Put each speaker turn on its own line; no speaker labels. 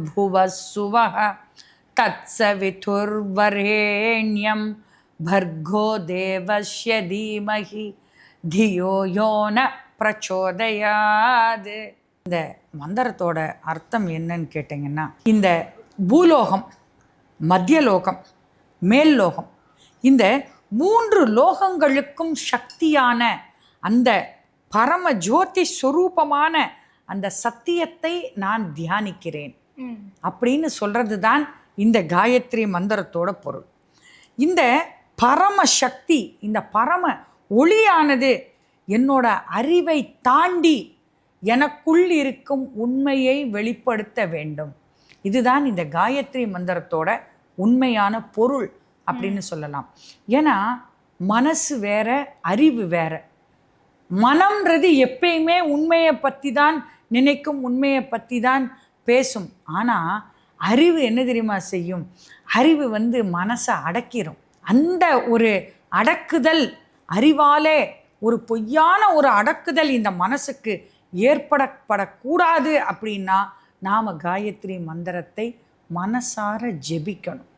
भूर्भुवः सुवः तत्सवितुर्वरेण्यं भर्गो देवस्य धीमहि धियो यो न பிரச்சோதயாது. இந்த மந்திரத்தோட அர்த்தம் என்னன்னு கேட்டிங்கன்னா, இந்த பூலோகம், மத்தியலோகம், மேல் லோகம், இந்த 3 லோகங்களுக்கும் சக்தியான அந்த பரம ஜோதி ஸ்வரூபமான அந்த சத்தியத்தை நான் தியானிக்கிறேன் அப்படின்னு சொல்றது தான் இந்த காயத்ரி மந்திரத்தோட பொருள். இந்த பரம சக்தி, இந்த பரம ஒளியானது என்னோட அறிவை தாண்டி எனக்குள் இருக்கும் உண்மையை வெளிப்படுத்த வேண்டும். இதுதான் இந்த காயத்ரி மந்திரத்தோட உண்மையான பொருள் அப்படின்னு சொல்லலாம். ஏன்னா மனசு வேற, அறிவு வேற. மனம்ன்றது எப்பயுமே உண்மையை பற்றி தான் நினைக்கும், உண்மையை பற்றி தான் பேசும். ஆனால் அறிவு என்ன தெரியுமா செய்யும்? அறிவு மனசை அடக்கிடும். அந்த ஒரு அடக்குதல், அறிவாலே ஒரு பொய்யான ஒரு அடக்குதல் இந்த மனசுக்கு ஏற்படக்கூடாது அப்படின்னா நாம் காயத்ரி மந்திரத்தை மனசார ஜெபிக்கணும்.